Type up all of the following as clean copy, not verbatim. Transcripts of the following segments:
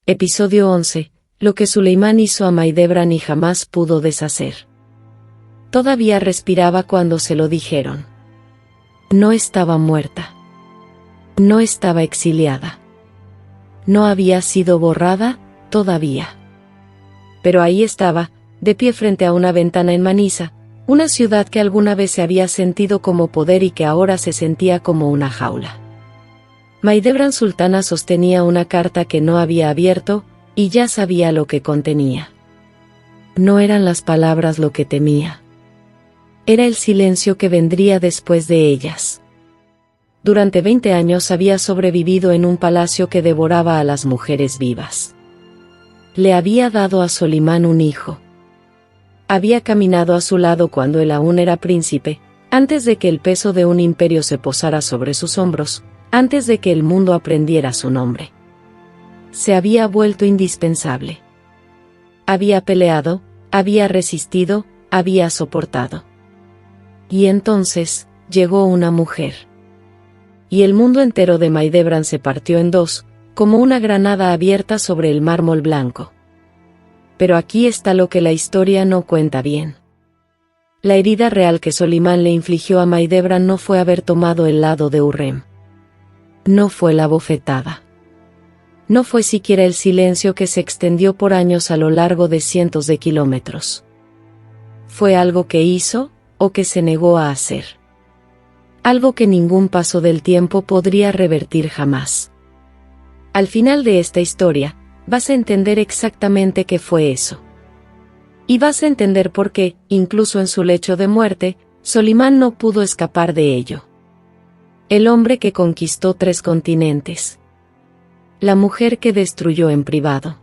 Episodio 11. Lo que Suleimán hizo a Mahidevran y jamás pudo deshacer. Todavía respiraba cuando se lo dijeron. No estaba muerta. No estaba exiliada. No había sido borrada, todavía. Pero ahí estaba, de pie frente a una ventana en Manisa, una ciudad que alguna vez se había sentido como poder y que ahora se sentía como una jaula. Mahidevran Sultana sostenía una carta que no había abierto, y ya sabía lo que contenía. No eran las palabras lo que temía. Era el silencio que vendría después de ellas. Durante 20 años había sobrevivido en un palacio que devoraba a las mujeres vivas. Le había dado a Solimán un hijo. Había caminado a su lado cuando él aún era príncipe, antes de que el peso de un imperio se posara sobre sus hombros, antes de que el mundo aprendiera su nombre. Se había vuelto indispensable. Había peleado, había resistido, había soportado. Y entonces, llegó una mujer. Y el mundo entero de Mahidevran se partió en dos, como una granada abierta sobre el mármol blanco. Pero aquí está lo que la historia no cuenta bien. La herida real que Solimán le infligió a Mahidevran no fue haber tomado el lado de Hurrem. No fue la bofetada. No fue siquiera el silencio que se extendió por años a lo largo de cientos de kilómetros. Fue algo que hizo, o que se negó a hacer. Algo que ningún paso del tiempo podría revertir jamás. Al final de esta historia, vas a entender exactamente qué fue eso. Y vas a entender por qué, incluso en su lecho de muerte, Solimán no pudo escapar de ello. El hombre que conquistó 3 continentes. La mujer que destruyó en privado.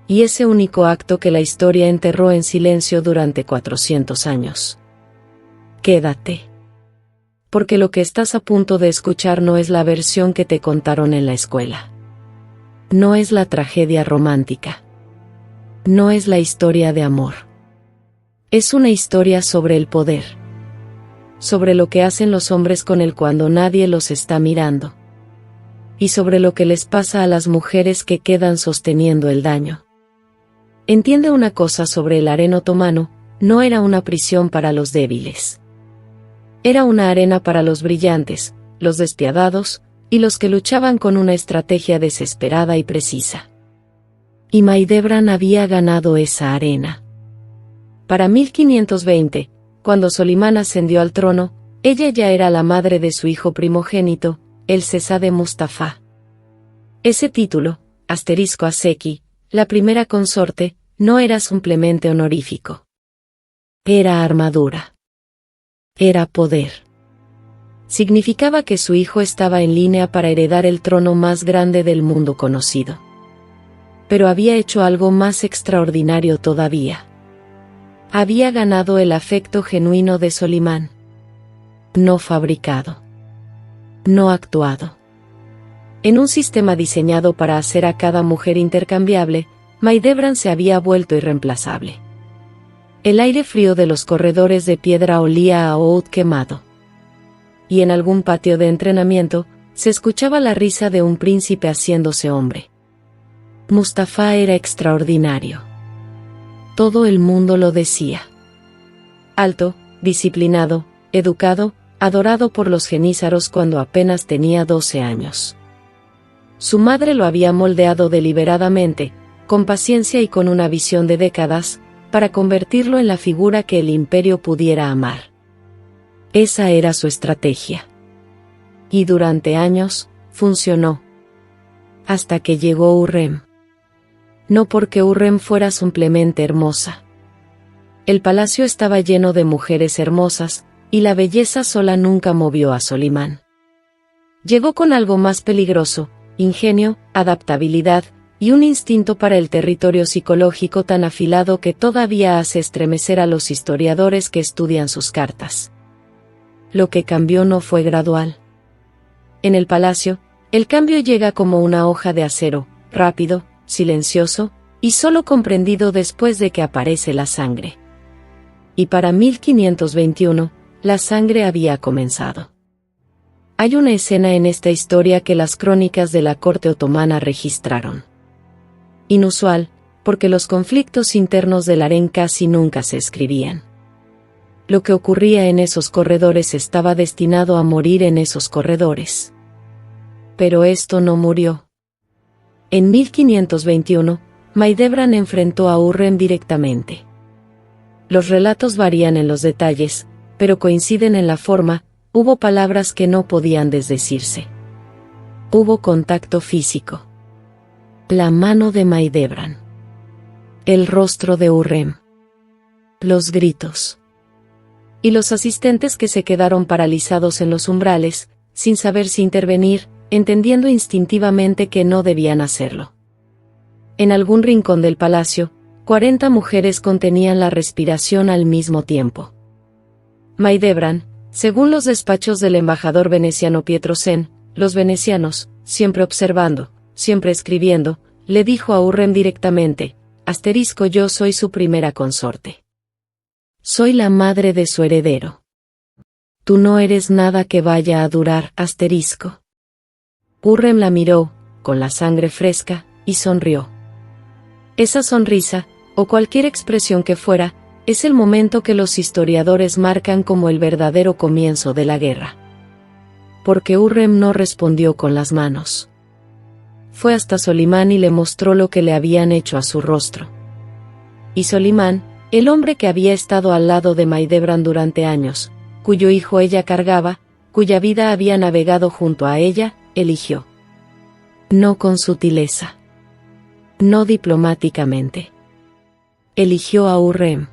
Y ese único acto que la historia enterró en silencio durante 400 años. Quédate. Porque lo que estás a punto de escuchar no es la versión que te contaron en la escuela. No es la tragedia romántica. No es la historia de amor. Es una historia sobre el poder. Sobre lo que hacen los hombres con él cuando nadie los está mirando. Y sobre lo que les pasa a las mujeres que quedan sosteniendo el daño. Entiende una cosa sobre el harén otomano, no era una prisión para los débiles. Era una arena para los brillantes, los despiadados, y los que luchaban con una estrategia desesperada y precisa. Y Mahidevran había ganado esa arena. Para 1520, cuando Solimán ascendió al trono, ella ya era la madre de su hijo primogénito, el Sesade Mustafa. Ese título, *Aseki, la primera consorte, no era simplemente honorífico. Era armadura. Era poder. Significaba que su hijo estaba en línea para heredar el trono más grande del mundo conocido. Pero había hecho algo más extraordinario todavía. Había ganado el afecto genuino de Solimán. No fabricado. No actuado. En un sistema diseñado para hacer a cada mujer intercambiable, Mahidevran se había vuelto irreemplazable. El aire frío de los corredores de piedra olía a oud quemado. Y en algún patio de entrenamiento, se escuchaba la risa de un príncipe haciéndose hombre. Mustafa era extraordinario. Todo el mundo lo decía. Alto, disciplinado, educado, adorado por los genízaros cuando apenas tenía 12 años. Su madre lo había moldeado deliberadamente, con paciencia y con una visión de décadas, para convertirlo en la figura que el imperio pudiera amar. Esa era su estrategia. Y durante años, funcionó. Hasta que llegó Hurrem. No porque Hurrem fuera simplemente hermosa. El palacio estaba lleno de mujeres hermosas, y la belleza sola nunca movió a Solimán. Llegó con algo más peligroso, ingenio, adaptabilidad, y un instinto para el territorio psicológico tan afilado que todavía hace estremecer a los historiadores que estudian sus cartas. Lo que cambió no fue gradual. En el palacio, el cambio llega como una hoja de acero, rápido, silencioso, y solo comprendido después de que aparece la sangre. Y para 1521, la sangre había comenzado. Hay una escena en esta historia que las crónicas de la corte otomana registraron. Inusual, porque los conflictos internos del harén casi nunca se escribían. Lo que ocurría en esos corredores estaba destinado a morir en esos corredores. Pero esto no murió. En 1521, Maidebran enfrentó a Hürrem directamente. Los relatos varían en los detalles, pero coinciden en la forma. Hubo palabras que no podían desdecirse. Hubo contacto físico. La mano de Maidebran. El rostro de Hürrem. Los gritos. Y los asistentes que se quedaron paralizados en los umbrales, sin saber si intervenir, entendiendo instintivamente que no debían hacerlo. En algún rincón del palacio, 40 mujeres contenían la respiración al mismo tiempo. Maidebran, según los despachos del embajador veneciano Pietrosen, los venecianos, siempre observando, siempre escribiendo, le dijo a Hürrem directamente, yo soy su primera consorte. Soy la madre de su heredero. Tú no eres nada que vaya a durar, Hürrem la miró, con la sangre fresca, y sonrió. Esa sonrisa, o cualquier expresión que fuera, es el momento que los historiadores marcan como el verdadero comienzo de la guerra. Porque Hürrem no respondió con las manos. Fue hasta Solimán y le mostró lo que le habían hecho a su rostro. Y Solimán, el hombre que había estado al lado de Maidebran durante años, cuyo hijo ella cargaba, cuya vida había navegado junto a ella, eligió. No con sutileza. No diplomáticamente. Eligió a Hürrem.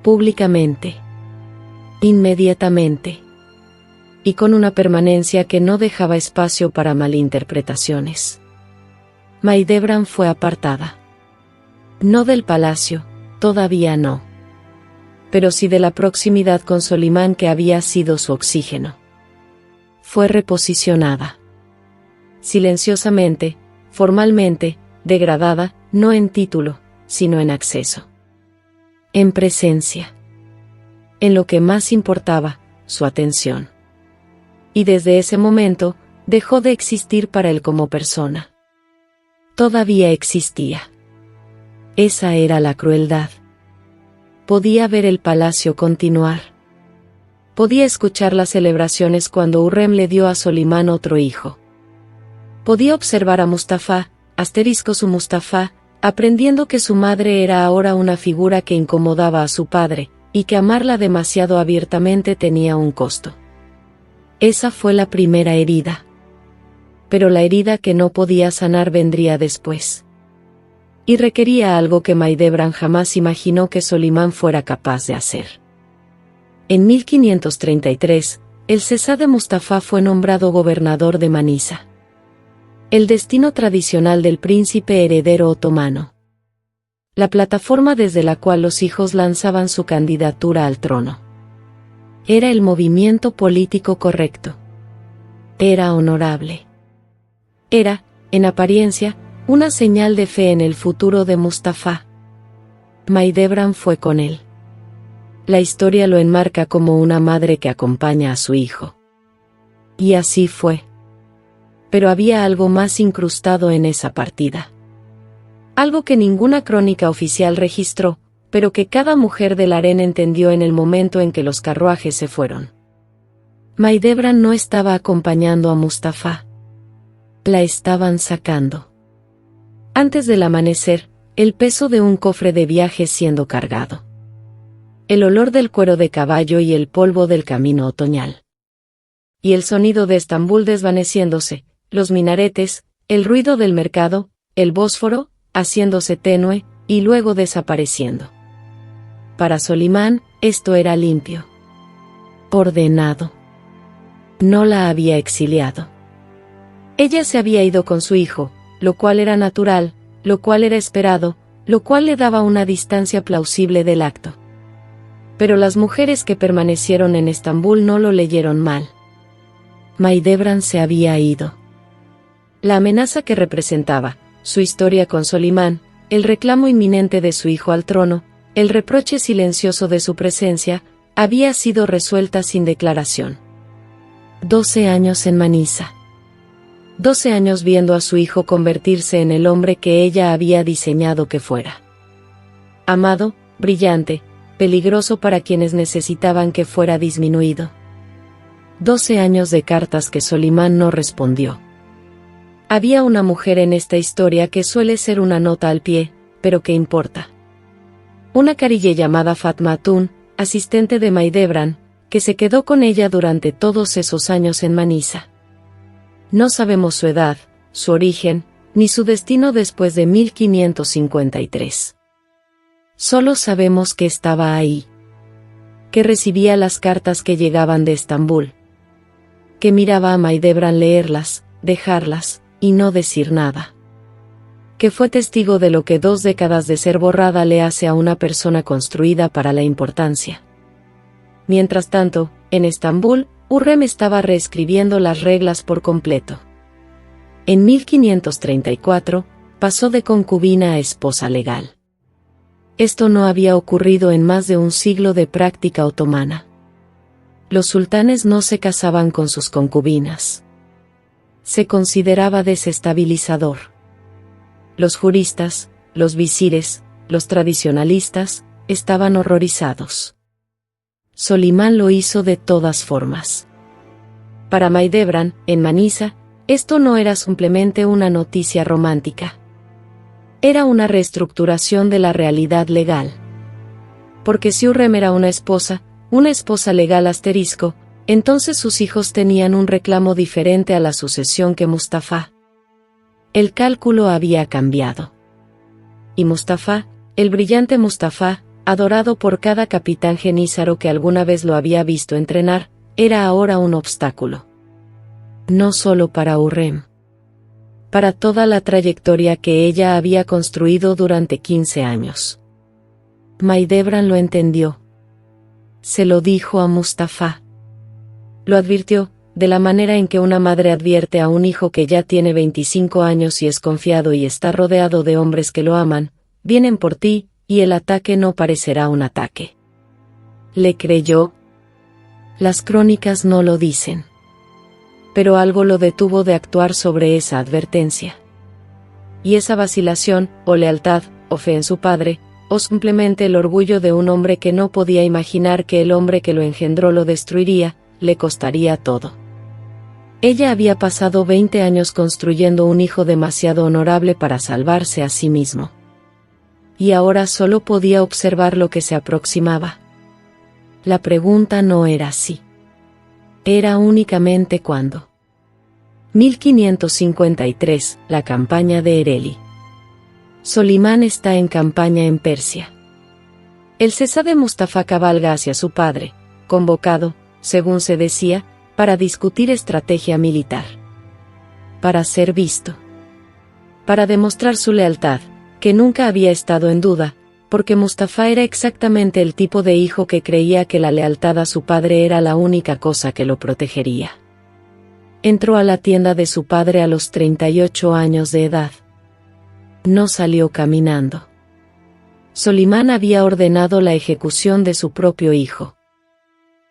Públicamente. Inmediatamente. Y con una permanencia que no dejaba espacio para malinterpretaciones. Maidebran fue apartada. No del palacio, todavía no. Pero sí de la proximidad con Solimán que había sido su oxígeno. Fue reposicionada. Silenciosamente, formalmente, degradada, no en título, sino en acceso. En presencia. En lo que más importaba, su atención. Y desde ese momento, dejó de existir para él como persona. Todavía existía. Esa era la crueldad. Podía ver el palacio continuar. Podía escuchar las celebraciones cuando Hürrem le dio a Solimán otro hijo. Podía observar a Mustafa, su Mustafa, aprendiendo que su madre era ahora una figura que incomodaba a su padre, y que amarla demasiado abiertamente tenía un costo. Esa fue la primera herida. Pero la herida que no podía sanar vendría después. Y requería algo que Maidebran jamás imaginó que Solimán fuera capaz de hacer. En 1533, el Sesá de Mustafa fue nombrado gobernador de Manisa. El destino tradicional del príncipe heredero otomano. La plataforma desde la cual los hijos lanzaban su candidatura al trono. Era el movimiento político correcto. Era honorable. Era, en apariencia, una señal de fe en el futuro de Mustafa. Maidebran fue con él. La historia lo enmarca como una madre que acompaña a su hijo. Y así fue. Pero había algo más incrustado en esa partida. Algo que ninguna crónica oficial registró, pero que cada mujer del harén entendió en el momento en que los carruajes se fueron. Maidebran no estaba acompañando a Mustafa. La estaban sacando. Antes del amanecer, el peso de un cofre de viaje siendo cargado. El olor del cuero de caballo y el polvo del camino otoñal. Y el sonido de Estambul desvaneciéndose, los minaretes, el ruido del mercado, el Bósforo, haciéndose tenue, y luego desapareciendo. Para Solimán, esto era limpio. Ordenado. No la había exiliado. Ella se había ido con su hijo, lo cual era natural, lo cual era esperado, lo cual le daba una distancia plausible del acto. Pero las mujeres que permanecieron en Estambul no lo leyeron mal. Maidebran se había ido. La amenaza que representaba, su historia con Solimán, el reclamo inminente de su hijo al trono, el reproche silencioso de su presencia, había sido resuelta sin declaración. 12 años en Manisa. 12 años viendo a su hijo convertirse en el hombre que ella había diseñado que fuera. Amado, brillante, peligroso para quienes necesitaban que fuera disminuido. 12 años de cartas que Solimán no respondió. Había una mujer en esta historia que suele ser una nota al pie, pero ¿qué importa? Una carille llamada Fatma Hatun, asistente de Mahidevran, que se quedó con ella durante todos esos años en Manisa. No sabemos su edad, su origen, ni su destino después de 1553. Solo sabemos que estaba ahí. Que recibía las cartas que llegaban de Estambul. Que miraba a Mahidevran leerlas, dejarlas, y no decir nada. Que fue testigo de lo que 2 décadas de ser borrada le hace a una persona construida para la importancia. Mientras tanto, en Estambul, Hürrem estaba reescribiendo las reglas por completo. En 1534, pasó de concubina a esposa legal. Esto no había ocurrido en más de un siglo de práctica otomana. Los sultanes no se casaban con sus concubinas. Se consideraba desestabilizador. Los juristas, los visires, los tradicionalistas, estaban horrorizados. Solimán lo hizo de todas formas. Para Mahidevran, en Manisa, esto no era simplemente una noticia romántica. Era una reestructuración de la realidad legal. Porque si Hürrem era una esposa legal asterisco, entonces sus hijos tenían un reclamo diferente a la sucesión que Mustafa. El cálculo había cambiado. Y Mustafa, el brillante Mustafa, adorado por cada capitán genízaro que alguna vez lo había visto entrenar, era ahora un obstáculo. No solo para Hürrem. Para toda la trayectoria que ella había construido durante 15 años. Mahidevran lo entendió. Se lo dijo a Mustafa. Lo advirtió, de la manera en que una madre advierte a un hijo que ya tiene 25 años y es confiado y está rodeado de hombres que lo aman, vienen por ti, y el ataque no parecerá un ataque. ¿Le creyó? Las crónicas no lo dicen. Pero algo lo detuvo de actuar sobre esa advertencia. Y esa vacilación, o lealtad, o fe en su padre, o simplemente el orgullo de un hombre que no podía imaginar que el hombre que lo engendró lo destruiría, le costaría todo. Ella había pasado 20 años construyendo un hijo demasiado honorable para salvarse a sí mismo. Y ahora solo podía observar lo que se aproximaba. La pregunta no era si. Era únicamente cuándo. 1553, la campaña de Ereli. Solimán está en campaña en Persia. El Cesar de Mustafa cabalga hacia su padre, convocado, según se decía, para discutir estrategia militar. Para ser visto. Para demostrar su lealtad, que nunca había estado en duda, porque Mustafa era exactamente el tipo de hijo que creía que la lealtad a su padre era la única cosa que lo protegería. Entró a la tienda de su padre a los 38 años de edad. No salió caminando. Solimán había ordenado la ejecución de su propio hijo.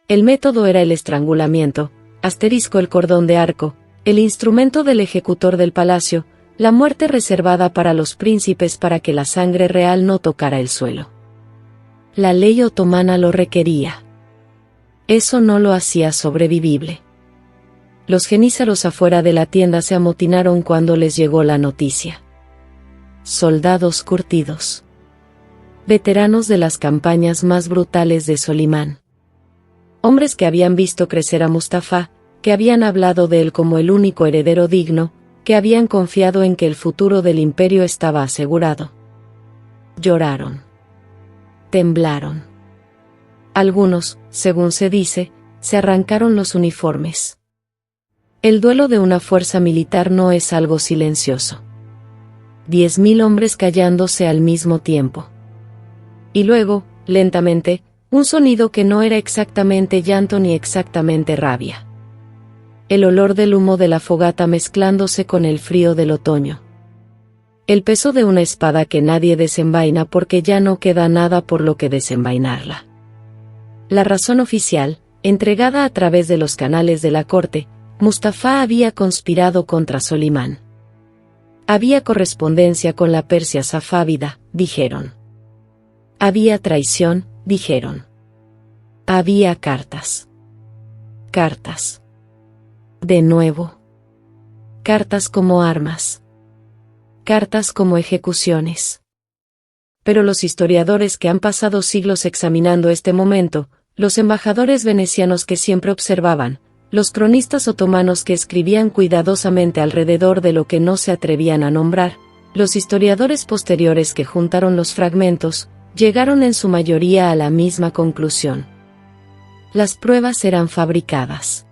El método era el estrangulamiento, el cordón de arco, el instrumento del ejecutor del palacio, la muerte reservada para los príncipes para que la sangre real no tocara el suelo. La ley otomana lo requería. Eso no lo hacía sobrevivible. Los genízaros afuera de la tienda se amotinaron cuando les llegó la noticia. Soldados curtidos. Veteranos de las campañas más brutales de Solimán. Hombres que habían visto crecer a Mustafa, que habían hablado de él como el único heredero digno, que habían confiado en que el futuro del imperio estaba asegurado. Lloraron. Temblaron. Algunos, según se dice, se arrancaron los uniformes. El duelo de una fuerza militar no es algo silencioso. 10.000 hombres callándose al mismo tiempo. Y luego, lentamente, un sonido que no era exactamente llanto ni exactamente rabia. El olor del humo de la fogata mezclándose con el frío del otoño. El peso de una espada que nadie desenvaina porque ya no queda nada por lo que desenvainarla. La razón oficial, entregada a través de los canales de la corte, Mustafa había conspirado contra Solimán. Había correspondencia con la Persia safávida, dijeron. Había traición, dijeron. Había cartas. Cartas. De nuevo. Cartas como armas. Cartas como ejecuciones. Pero los historiadores que han pasado siglos examinando este momento, los embajadores venecianos que siempre observaban, los cronistas otomanos que escribían cuidadosamente alrededor de lo que no se atrevían a nombrar, los historiadores posteriores que juntaron los fragmentos, llegaron en su mayoría a la misma conclusión. Las pruebas eran fabricadas.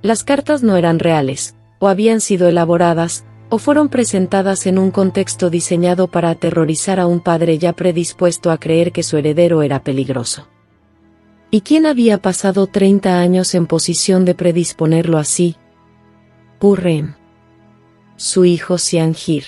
Las cartas no eran reales, o habían sido elaboradas, o fueron presentadas en un contexto diseñado para aterrorizar a un padre ya predispuesto a creer que su heredero era peligroso. ¿Y quién había pasado 30 años en posición de predisponerlo así? Hurrem. Su hijo Siangir.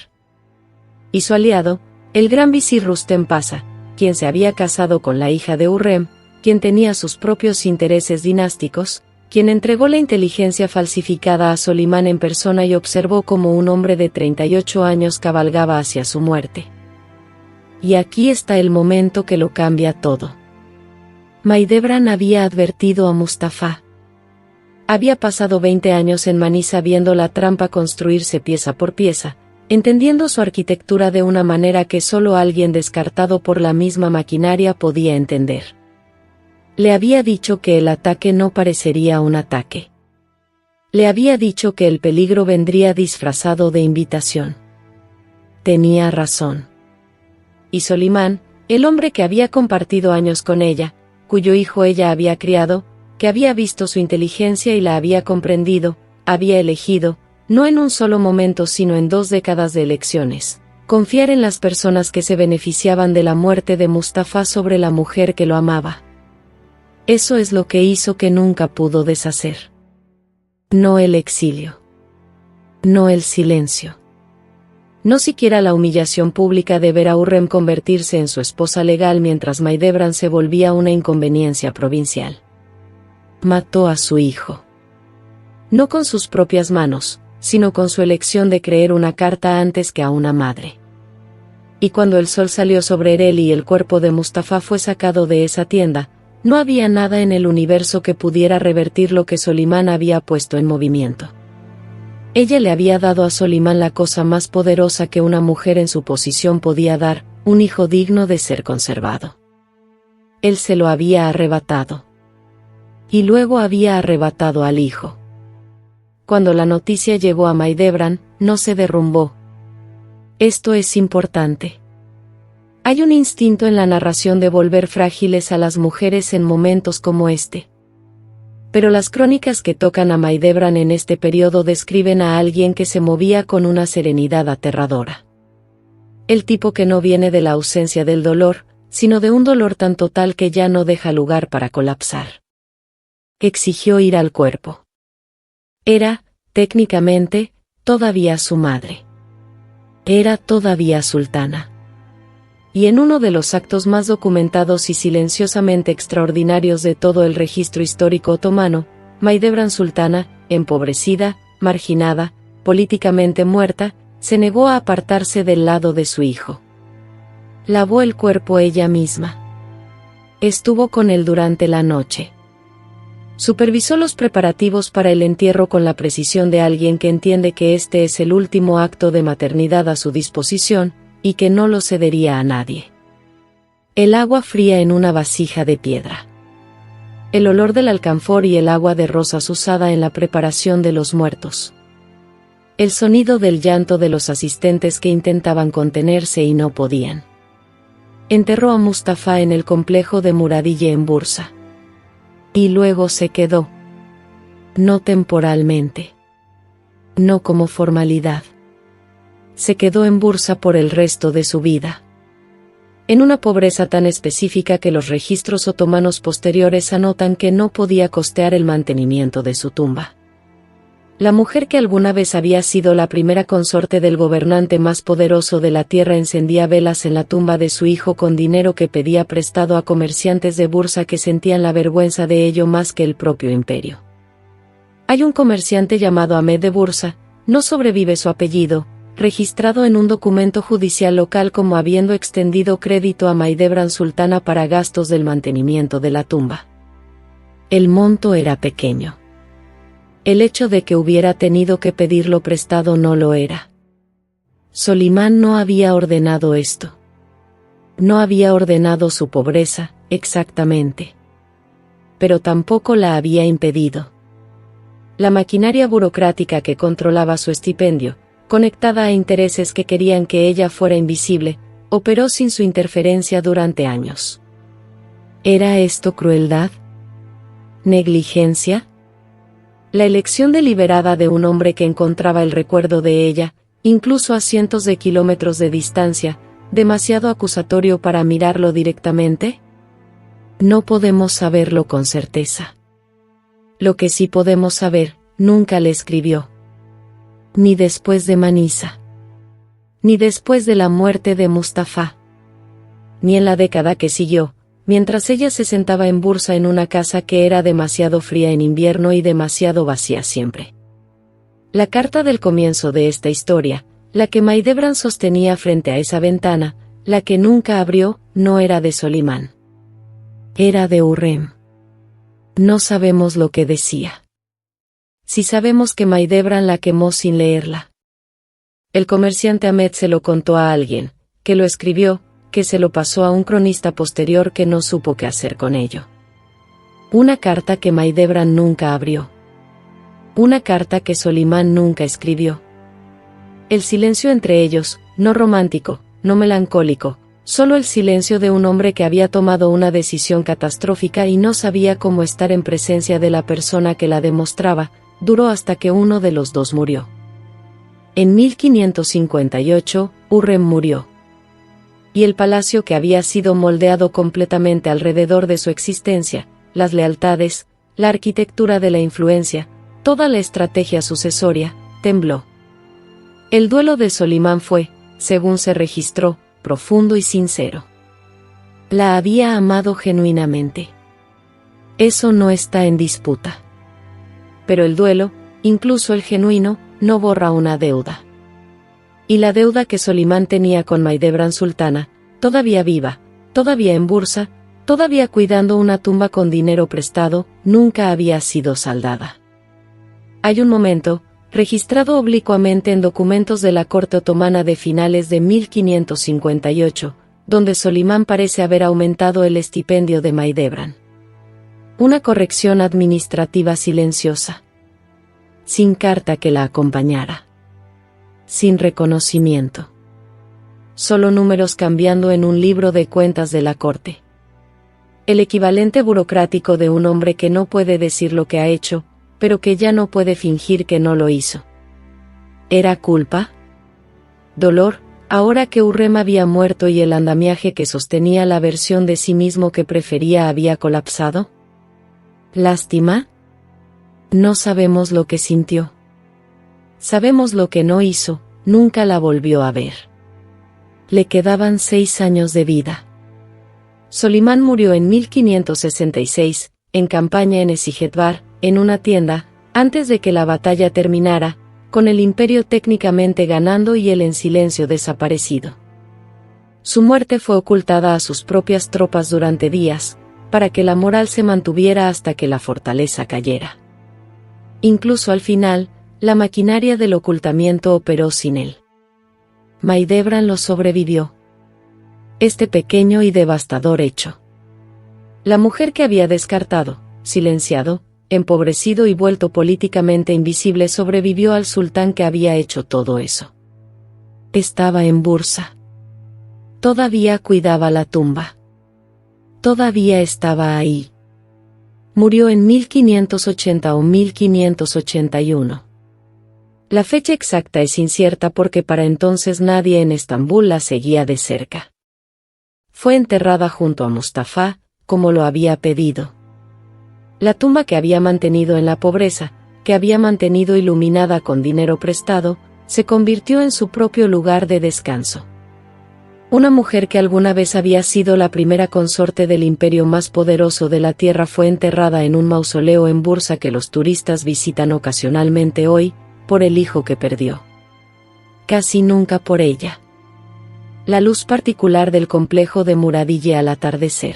Y su aliado, el gran visir Rustem Pasa, quien se había casado con la hija de Hurrem, quien tenía sus propios intereses dinásticos, quien entregó la inteligencia falsificada a Solimán en persona y observó cómo un hombre de 38 años cabalgaba hacia su muerte. Y aquí está el momento que lo cambia todo. Mahidevran había advertido a Mustafa. Había pasado 20 años en Manisa viendo la trampa construirse pieza por pieza, entendiendo su arquitectura de una manera que solo alguien descartado por la misma maquinaria podía entender. Le había dicho que el ataque no parecería un ataque. Le había dicho que el peligro vendría disfrazado de invitación. Tenía razón. Y Solimán, el hombre que había compartido años con ella, cuyo hijo ella había criado, que había visto su inteligencia y la había comprendido, había elegido, no en un solo momento sino en 2 décadas de elecciones, confiar en las personas que se beneficiaban de la muerte de Mustafa sobre la mujer que lo amaba. Eso es lo que hizo que nunca pudo deshacer. No el exilio. No el silencio. No siquiera la humillación pública de ver a Hurrem convertirse en su esposa legal mientras Mahidevran se volvía una inconveniencia provincial. Mató a su hijo. No con sus propias manos, sino con su elección de creer una carta antes que a una madre. Y cuando el sol salió sobre él y el cuerpo de Mustafa fue sacado de esa tienda, no había nada en el universo que pudiera revertir lo que Solimán había puesto en movimiento. Ella le había dado a Solimán la cosa más poderosa que una mujer en su posición podía dar, un hijo digno de ser conservado. Él se lo había arrebatado. Y luego había arrebatado al hijo. Cuando la noticia llegó a Mahidevran, no se derrumbó. Esto es importante. Hay un instinto en la narración de volver frágiles a las mujeres en momentos como este. Pero las crónicas que tocan a Mahidevran en este periodo describen a alguien que se movía con una serenidad aterradora. El tipo que no viene de la ausencia del dolor, sino de un dolor tan total que ya no deja lugar para colapsar. Exigió ir al cuerpo. Era, técnicamente, todavía su madre. Era todavía sultana. Y en uno de los actos más documentados y silenciosamente extraordinarios de todo el registro histórico otomano, Mahidevran sultana, empobrecida, marginada, políticamente muerta, se negó a apartarse del lado de su hijo. Lavó el cuerpo ella misma. Estuvo con él durante la noche. Supervisó los preparativos para el entierro con la precisión de alguien que entiende que este es el último acto de maternidad a su disposición, y que no lo cedería a nadie. El agua fría en una vasija de piedra. El olor del alcanfor y el agua de rosas usada en la preparación de los muertos. El sonido del llanto de los asistentes que intentaban contenerse y no podían. Enterró a Mustafa en el complejo de Muradille en Bursa. Y luego se quedó. No temporalmente. No como formalidad. Se quedó en Bursa por el resto de su vida. En una pobreza tan específica que los registros otomanos posteriores anotan que no podía costear el mantenimiento de su tumba. La mujer que alguna vez había sido la primera consorte del gobernante más poderoso de la tierra encendía velas en la tumba de su hijo con dinero que pedía prestado a comerciantes de Bursa que sentían la vergüenza de ello más que el propio imperio. Hay un comerciante llamado Ahmed de Bursa, no sobrevive su apellido, registrado en un documento judicial local como habiendo extendido crédito a Mahidevran Sultana para gastos del mantenimiento de la tumba. El monto era pequeño. El hecho de que hubiera tenido que pedirlo prestado no lo era. Solimán no había ordenado esto. No había ordenado su pobreza, exactamente. Pero tampoco la había impedido. La maquinaria burocrática que controlaba su estipendio, conectada a intereses que querían que ella fuera invisible, operó sin su interferencia durante años. ¿Era esto crueldad? ¿Negligencia? La elección deliberada de un hombre que encontraba el recuerdo de ella, incluso a cientos de kilómetros de distancia, demasiado acusatorio para mirarlo directamente? No podemos saberlo con certeza. Lo que sí podemos saber, nunca le escribió. Ni después de Manisa. Ni después de la muerte de Mustafa. Ni en la década que siguió, mientras ella se sentaba en Bursa en una casa que era demasiado fría en invierno y demasiado vacía siempre. La carta del comienzo de esta historia, la que Mahidevran sostenía frente a esa ventana, la que nunca abrió, no era de Solimán. Era de Hurrem. No sabemos lo que decía. Si sabemos que Mahidevran la quemó sin leerla. El comerciante Ahmed se lo contó a alguien, que lo escribió, que se lo pasó a un cronista posterior que no supo qué hacer con ello. Una carta que Mahidevran nunca abrió. Una carta que Solimán nunca escribió. El silencio entre ellos, no romántico, no melancólico, solo el silencio de un hombre que había tomado una decisión catastrófica y no sabía cómo estar en presencia de la persona que la demostraba, duró hasta que uno de los dos murió. En 1558, Hurrem murió. Y el palacio que había sido moldeado completamente alrededor de su existencia, las lealtades, la arquitectura de la influencia, toda la estrategia sucesoria, tembló. El duelo de Solimán fue, según se registró, profundo y sincero. La había amado genuinamente. Eso no está en disputa. Pero el duelo, incluso el genuino, no borra una deuda. Y la deuda que Solimán tenía con Mahidevran Sultana, todavía viva, todavía en Bursa, todavía cuidando una tumba con dinero prestado, nunca había sido saldada. Hay un momento, registrado oblicuamente en documentos de la corte otomana de finales de 1558, donde Solimán parece haber aumentado el estipendio de Mahidevran. Una corrección administrativa silenciosa. Sin carta que la acompañara. Sin reconocimiento. Solo números cambiando en un libro de cuentas de la corte. El equivalente burocrático de un hombre que no puede decir lo que ha hecho, pero que ya no puede fingir que no lo hizo. ¿Era culpa? ¿Dolor, ahora que Hurrem había muerto y el andamiaje que sostenía la versión de sí mismo que prefería había colapsado? ¿Lástima? No sabemos lo que sintió. Sabemos lo que no hizo, nunca la volvió a ver. Le quedaban 6 años de vida. Solimán murió en 1566, en campaña en Esijetbar, en una tienda, antes de que la batalla terminara, con el imperio técnicamente ganando y él en silencio desaparecido. Su muerte fue ocultada a sus propias tropas durante días, para que la moral se mantuviera hasta que la fortaleza cayera. Incluso al final, la maquinaria del ocultamiento operó sin él. Mahidevran lo sobrevivió. Este pequeño y devastador hecho. La mujer que había descartado, silenciado, empobrecido y vuelto políticamente invisible sobrevivió al sultán que había hecho todo eso. Estaba en Bursa. Todavía cuidaba la tumba. Todavía estaba ahí. Murió en 1580 o 1581. La fecha exacta es incierta porque para entonces nadie en Estambul la seguía de cerca. Fue enterrada junto a Mustafa, como lo había pedido. La tumba que había mantenido en la pobreza, que había mantenido iluminada con dinero prestado, se convirtió en su propio lugar de descanso. Una mujer que alguna vez había sido la primera consorte del imperio más poderoso de la Tierra fue enterrada en un mausoleo en Bursa que los turistas visitan ocasionalmente hoy, por el hijo que perdió. Casi nunca por ella. La luz particular del complejo de Muradille al atardecer.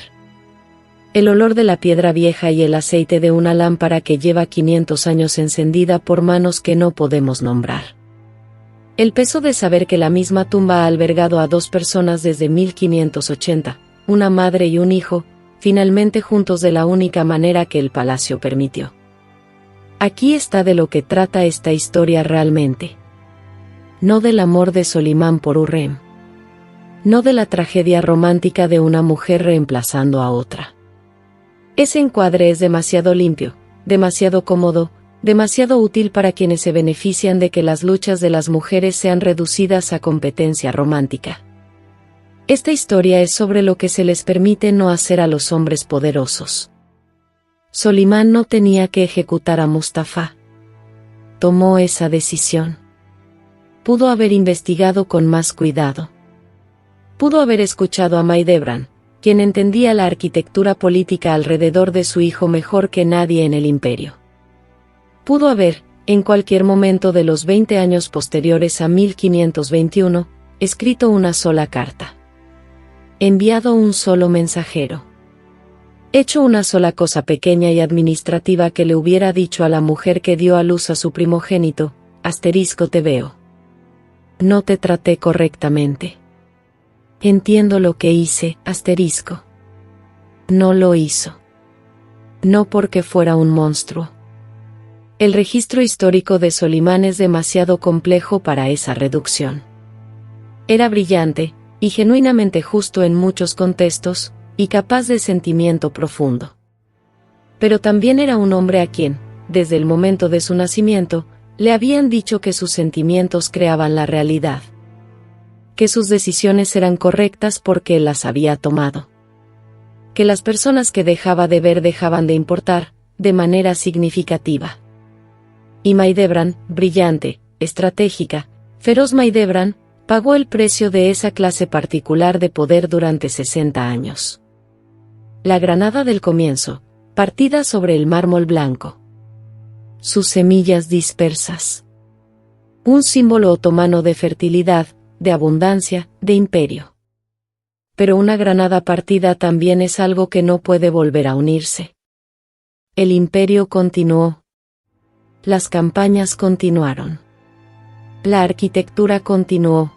El olor de la piedra vieja y el aceite de una lámpara que lleva 500 años encendida por manos que no podemos nombrar. El peso de saber que la misma tumba ha albergado a 2 personas desde 1580, una madre y un hijo, finalmente juntos de la única manera que el palacio permitió. Aquí está de lo que trata esta historia realmente. No del amor de Solimán por Hurrem. No de la tragedia romántica de una mujer reemplazando a otra. Ese encuadre es demasiado limpio, demasiado cómodo, demasiado útil para quienes se benefician de que las luchas de las mujeres sean reducidas a competencia romántica. Esta historia es sobre lo que se les permite no hacer a los hombres poderosos. Solimán no tenía que ejecutar a Mustafa. Tomó esa decisión. Pudo haber investigado con más cuidado. Pudo haber escuchado a Maidebran, quien entendía la arquitectura política alrededor de su hijo mejor que nadie en el imperio. Pudo haber, en cualquier momento de los 20 años posteriores a 1521, escrito una sola carta. Enviado un solo mensajero. Hecho una sola cosa pequeña y administrativa que le hubiera dicho a la mujer que dio a luz a su primogénito: te veo. No te traté correctamente. Entiendo lo que hice, No lo hizo. No porque fuera un monstruo. El registro histórico de Solimán es demasiado complejo para esa reducción. Era brillante, y genuinamente justo en muchos contextos, y capaz de sentimiento profundo. Pero también era un hombre a quien, desde el momento de su nacimiento, le habían dicho que sus sentimientos creaban la realidad. Que sus decisiones eran correctas porque él las había tomado. Que las personas que dejaba de ver dejaban de importar, de manera significativa. Y Maidebran, brillante, estratégica, feroz Maidebran, pagó el precio de esa clase particular de poder durante 60 años. La granada del comienzo, partida sobre el mármol blanco. Sus semillas dispersas. Un símbolo otomano de fertilidad, de abundancia, de imperio. Pero una granada partida también es algo que no puede volver a unirse. El imperio continuó. Las campañas continuaron. La arquitectura continuó.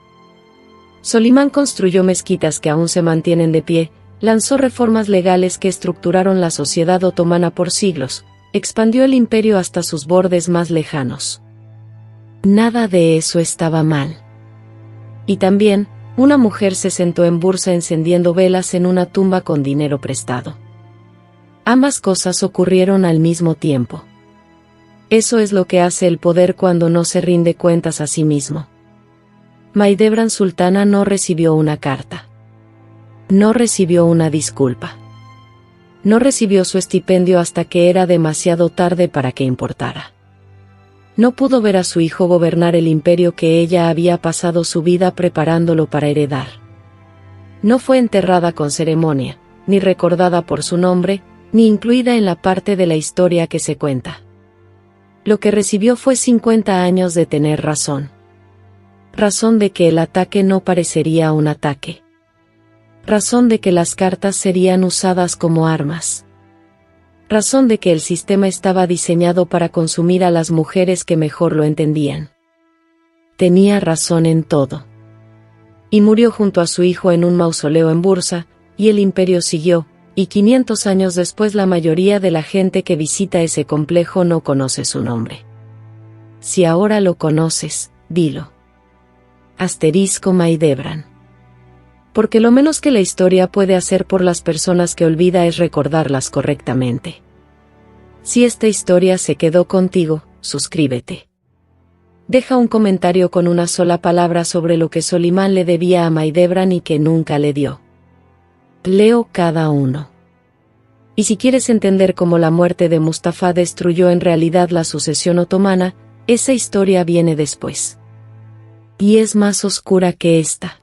Solimán construyó mezquitas que aún se mantienen de pie, lanzó reformas legales que estructuraron la sociedad otomana por siglos, expandió el imperio hasta sus bordes más lejanos. Nada de eso estaba mal. Y también, una mujer se sentó en Bursa encendiendo velas en una tumba con dinero prestado. Ambas cosas ocurrieron al mismo tiempo. Eso es lo que hace el poder cuando no se rinde cuentas a sí mismo. Maidebran Sultana no recibió una carta. No recibió una disculpa. No recibió su estipendio hasta que era demasiado tarde para que importara. No pudo ver a su hijo gobernar el imperio que ella había pasado su vida preparándolo para heredar. No fue enterrada con ceremonia, ni recordada por su nombre, ni incluida en la parte de la historia que se cuenta. Lo que recibió fue 50 años de tener razón. Razón de que el ataque no parecería un ataque. Razón de que las cartas serían usadas como armas. Razón de que el sistema estaba diseñado para consumir a las mujeres que mejor lo entendían. Tenía razón en todo. Y murió junto a su hijo en un mausoleo en Bursa, y el imperio siguió, y 500 años después la mayoría de la gente que visita ese complejo no conoce su nombre. Si ahora lo conoces, dilo. Maidebran. Porque lo menos que la historia puede hacer por las personas que olvida es recordarlas correctamente. Si esta historia se quedó contigo, suscríbete. Deja un comentario con una sola palabra sobre lo que Solimán le debía a Maidebran y que nunca le dio. Leo cada uno. Y si quieres entender cómo la muerte de Mustafa destruyó en realidad la sucesión otomana, esa historia viene después. Y es más oscura que esta.